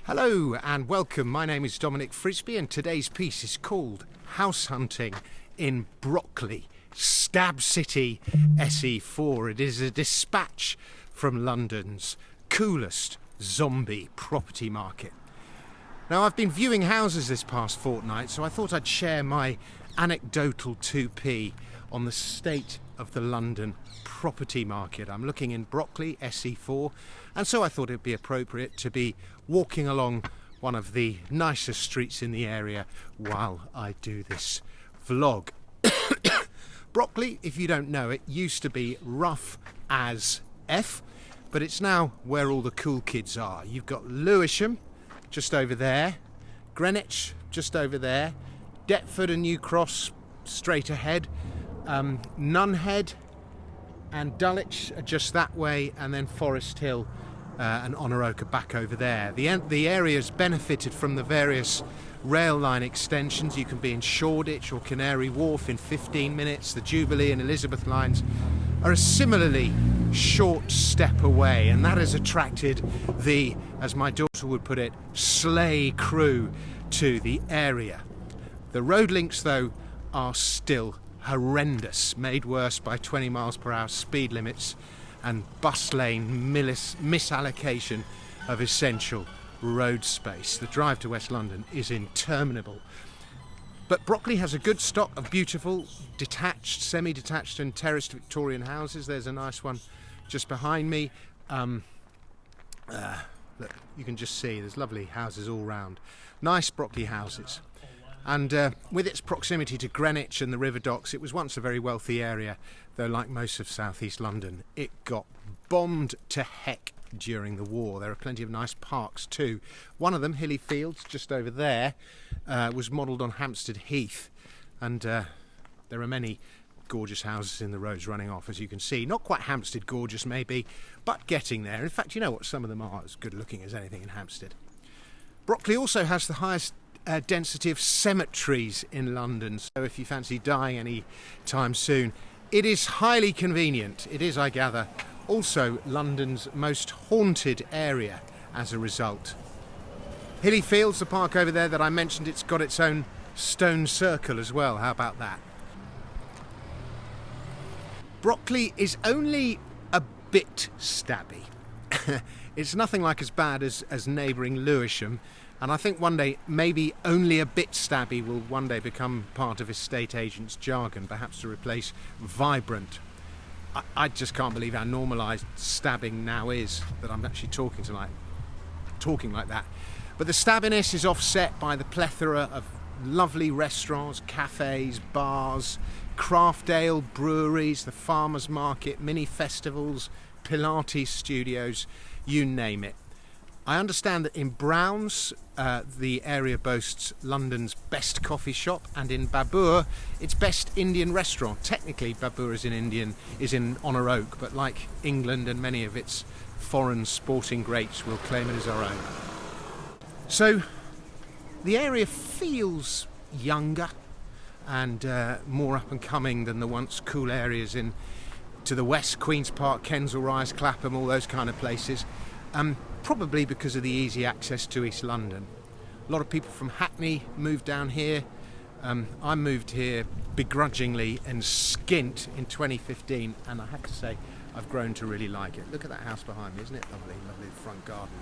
Hello and welcome. My name is Dominic Frisby and today's piece is called House Hunting in Brockley, Stab City, SE4. It is a dispatch from London's coolest zombie property market. Now, I've been viewing houses this past fortnight, so I thought I'd share my anecdotal 2p on the state of the London property market. I'm looking in Brockley, SE4, and so I thought it'd be appropriate to be walking along one of the nicest streets in the area while I do this vlog. Brockley, if you don't know it, used to be rough as F, but it's now where all the cool kids are. You've got Lewisham just over there, Greenwich just over there, Deptford and New Cross straight ahead, Nunhead and Dulwich are just that way, and then Forest Hill and Honor Oak are back over there. The area's benefited from the various rail line extensions. You can be in Shoreditch or Canary Wharf in 15 minutes. The Jubilee and Elizabeth lines are a similarly short step away, and that has attracted the, as my daughter would put it, sleigh crew to the area. The road links, though, are still horrendous, made worse by 20 miles per hour speed limits and bus lane misallocation of essential road space. The drive to West London is interminable. But Brockley has a good stock of beautiful detached, semi-detached and terraced Victorian houses. There's a nice one just behind me. Look, you can just see there's lovely houses all round. Nice Brockley houses. And with its proximity to Greenwich and the river docks, it was once a very wealthy area, though like most of southeast London, it got bombed to heck during the war. There are plenty of nice parks too. One of them, Hilly Fields, just over there, was modelled on Hampstead Heath, and there are many gorgeous houses in the roads running off, as you can see. Not quite Hampstead gorgeous maybe, but getting there. In fact, you know what, some of them are as good looking as anything in Hampstead. Brockley also has the highest density of cemeteries in London, so if you fancy dying any time soon, it is highly convenient. It is, I gather, also London's most haunted area as a result. Hilly Fields, the park over there that I mentioned, it's got its own stone circle as well. How about that? Brockley is only a bit stabby. It's nothing like as bad as neighbouring Lewisham, and I think one day maybe only a bit stabby will one day become part of estate agents' jargon, perhaps to replace vibrant. I just can't believe how normalised stabbing now is, that I'm actually talking like that. But the stabbiness is offset by the plethora of lovely restaurants, cafes, bars, craft ale breweries, the farmers market, mini festivals, Pilates studios, you name it. I understand that in Browns, the area boasts London's best coffee shop, and in Babur, its best Indian restaurant. Technically, Babur is in Honor Oak, but like England and many of its foreign sporting greats, we'll claim it as our own. So, the area feels younger and more up and coming than the once cool areas in to the west, Queen's Park, Kensal Rise, Clapham, all those kind of places. Probably because of the easy access to East London. A lot of people from Hackney moved down here. I moved here begrudgingly and skint in 2015, and I have to say I've grown to really like it. Look at that house behind me, isn't it lovely? Lovely front garden.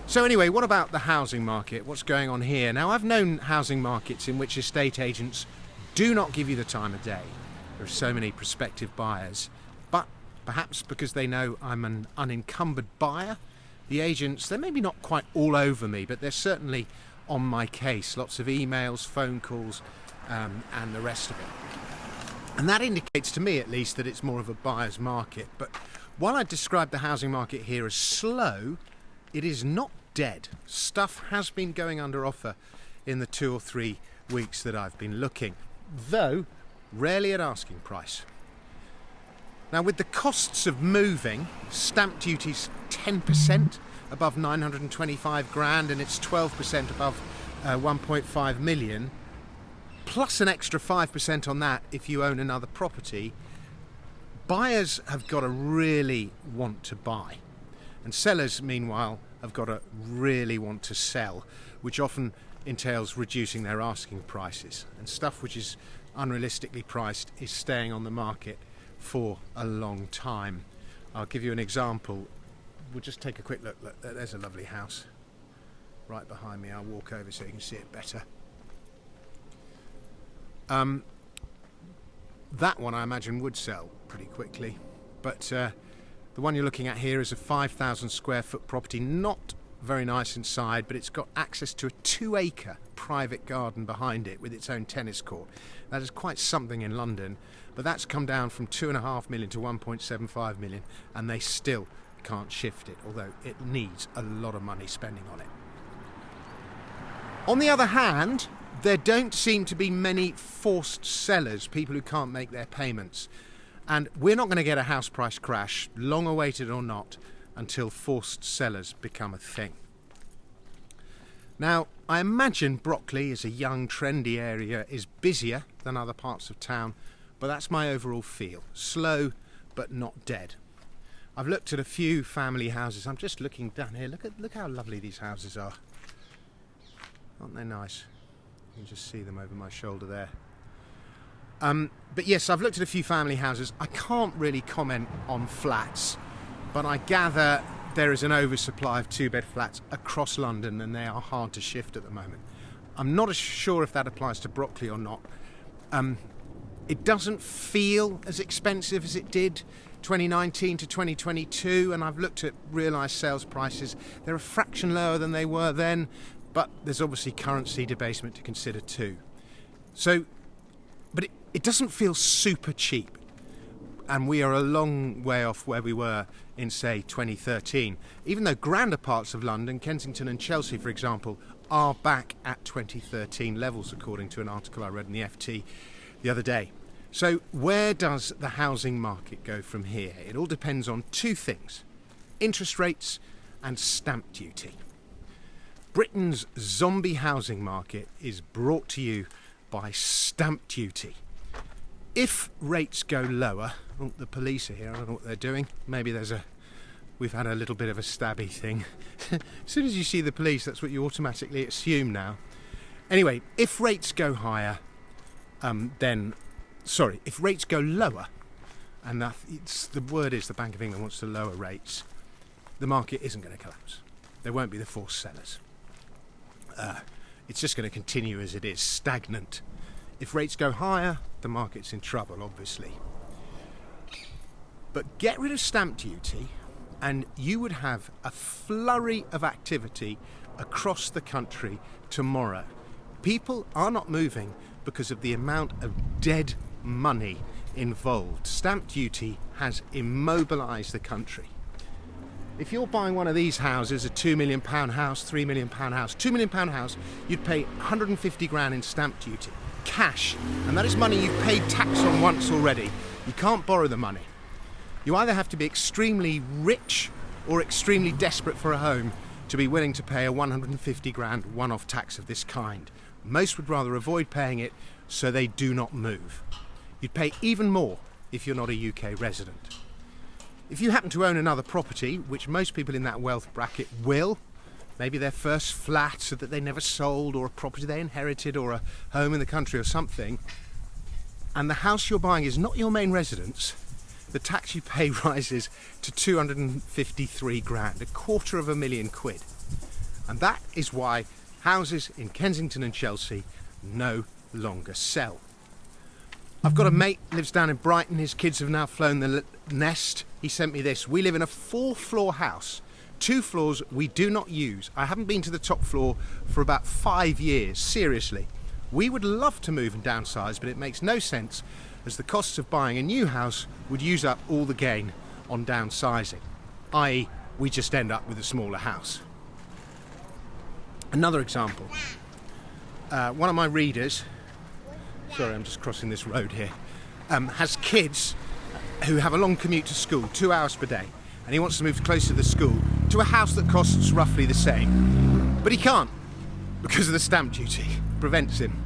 So anyway, what about the housing market? What's going on here? Now, I've known housing markets in which estate agents do not give you the time of day. There are so many prospective buyers, but perhaps because they know I'm an unencumbered buyer, the agents, they're maybe not quite all over me, but they're certainly on my case. Lots of emails, phone calls, and the rest of it. And that indicates to me, at least, that it's more of a buyer's market. But while I describe the housing market here as slow, it is not dead. Stuff has been going under offer in the 2 or 3 weeks that I've been looking, though rarely at asking price. Now, with the costs of moving, stamp duty's 10% above 925 grand and it's 12% above 1.5 million, plus an extra 5% on that if you own another property, buyers have got to really want to buy. And sellers, meanwhile, have got to really want to sell, which often entails reducing their asking prices. And stuff which is unrealistically priced is staying on the market for a long time. I'll give you an example. We'll just take a quick look. Look, there's a lovely house right behind me. I'll walk over so you can see it better. That one I imagine would sell pretty quickly, but the one you're looking at here is a 5,000 square foot property, not very nice inside, but it's got access to a 2-acre private garden behind it with its own tennis court. That is quite something in London, but that's come down from 2.5 million to 1.75 million, and they still can't shift it, although it needs a lot of money spending on it. On the other hand, there don't seem to be many forced sellers, people who can't make their payments. And we're not going to get a house price crash, long awaited or not, until forced sellers become a thing. Now, I imagine Brockley, as a young, trendy area, is busier than other parts of town, but that's my overall feel. Slow, but not dead. I've looked at a few family houses. I'm just looking down here. Look how lovely these houses are. Aren't they nice? You can just see them over my shoulder there. But yes, I've looked at a few family houses. I can't really comment on flats, but I gather there is an oversupply of 2-bed flats across London, and they are hard to shift at the moment. I'm not sure if that applies to Brockley or not. It doesn't feel as expensive as it did 2019 to 2022, and I've looked at realised sales prices. They're a fraction lower than they were then, but there's obviously currency debasement to consider too. But it doesn't feel super cheap. And we are a long way off where we were in, say, 2013. Even though grander parts of London, Kensington and Chelsea, for example, are back at 2013 levels, according to an article I read in the FT the other day. So where does the housing market go from here? It all depends on two things: interest rates and stamp duty. Britain's zombie housing market is brought to you by stamp duty. If rates go lower, the police are here, I don't know what they're doing. Maybe we've had a little bit of a stabby thing. As soon as you see the police, that's what you automatically assume now. Anyway, if rates go higher, if rates go lower, and the word is the Bank of England wants to lower rates, the market isn't going to collapse. There won't be the forced sellers. It's just going to continue as it is, stagnant. If rates go higher, the market's in trouble, obviously. But get rid of stamp duty, and you would have a flurry of activity across the country tomorrow. People are not moving because of the amount of dead money involved. Stamp duty has immobilised the country. If you're buying one of these houses, a £2 million house, £3 million house, £2 million house, you'd pay 150 grand in stamp duty, cash, and that is money you've paid tax on once already. You can't borrow the money. You either have to be extremely rich or extremely desperate for a home to be willing to pay a 150 grand one-off tax of this kind. Most would rather avoid paying it, so they do not move. You'd pay even more if you're not a UK resident. If you happen to own another property, which most people in that wealth bracket will, maybe their first flat so that they never sold, or a property they inherited, or a home in the country or something, and the house you're buying is not your main residence, the tax you pay rises to 253 grand, £250,000 quid. And that is why houses in Kensington and Chelsea no longer sell. I've got a mate who lives down in Brighton. His kids have now flown the nest. He sent me this. We live in a 4-floor house. 2 floors we do not use. I haven't been to the top floor for about 5 years, seriously. We would love to move and downsize, but it makes no sense, as the costs of buying a new house would use up all the gain on downsizing, i.e. we just end up with a smaller house. Another example. One of my readers, sorry, I'm just crossing this road here, has kids who have a long commute to school, 2 hours per day, and he wants to move closer to the school to a house that costs roughly the same. But he can't, because of the stamp duty. Prevents him.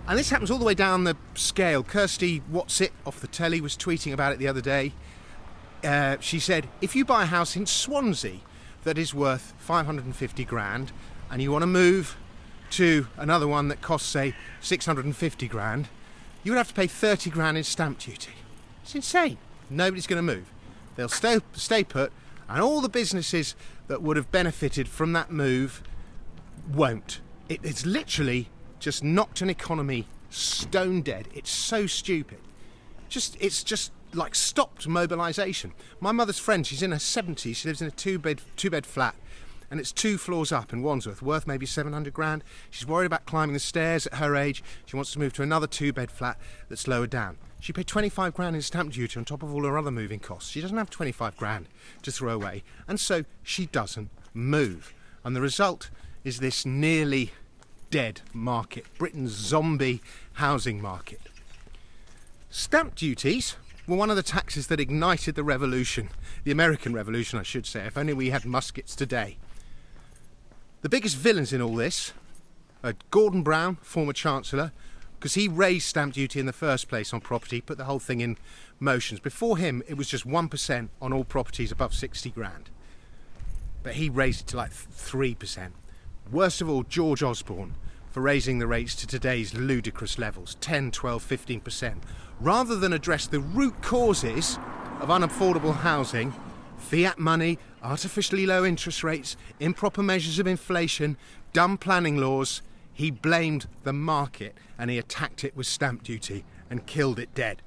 And this happens all the way down the scale. Kirsty Whatsit off the telly was tweeting about it the other day. She said, if you buy a house in Swansea that is worth 550 grand and you want to move to another one that costs, say, 650 grand, you would have to pay 30 grand in stamp duty. It's insane. Nobody's going to move. They'll stay put, and all the businesses that would have benefited from that move won't. It's literally just knocked an economy stone dead. It's so stupid. It's just like stopped mobilisation. My mother's friend, she's in her 70s, she lives in a two-bed flat, and it's 2 floors up in Wandsworth, worth maybe 700 grand. She's worried about climbing the stairs at her age. She wants to move to another 2-bed flat that's lower down. She paid 25 grand in stamp duty on top of all her other moving costs. She doesn't have 25 grand to throw away, and so she doesn't move. And the result is this nearly dead market, Britain's zombie housing market. Stamp duties were one of the taxes that ignited the revolution, the American Revolution, I should say, if only we had muskets today. The biggest villains in all this are Gordon Brown, former Chancellor, because he raised stamp duty in the first place on property, put the whole thing in motion. Before him, it was just 1% on all properties above 60 grand. But he raised it to like 3%. Worst of all, George Osborne, for raising the rates to today's ludicrous levels, 10, 12, 15%. Rather than address the root causes of unaffordable housing, fiat money, artificially low interest rates, improper measures of inflation, dumb planning laws, he blamed the market and he attacked it with stamp duty and killed it dead.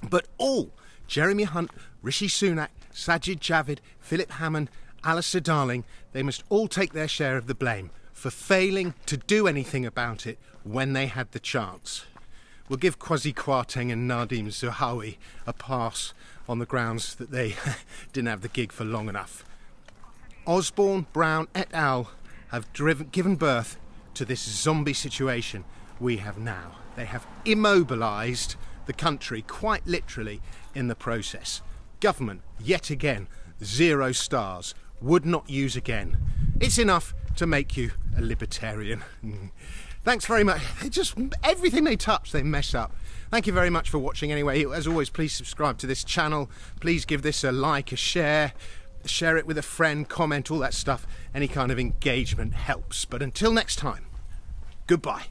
But all, Jeremy Hunt, Rishi Sunak, Sajid Javid, Philip Hammond, Alistair Darling, they must all take their share of the blame for failing to do anything about it when they had the chance. We'll give Kwasi Kwarteng and Nadim Zahawi a pass on the grounds that they didn't have the gig for long enough. Osborne, Brown et al. Have given birth to this zombie situation we have now. They have immobilised the country quite literally in the process. Government, yet again, 0 stars, would not use again. It's enough to make you a libertarian. Thanks very much. Just everything they touch, they mess up. Thank you very much for watching anyway. As always, please subscribe to this channel. Please give this a like, a share it with a friend, comment, all that stuff. Any kind of engagement helps. But until next time, goodbye.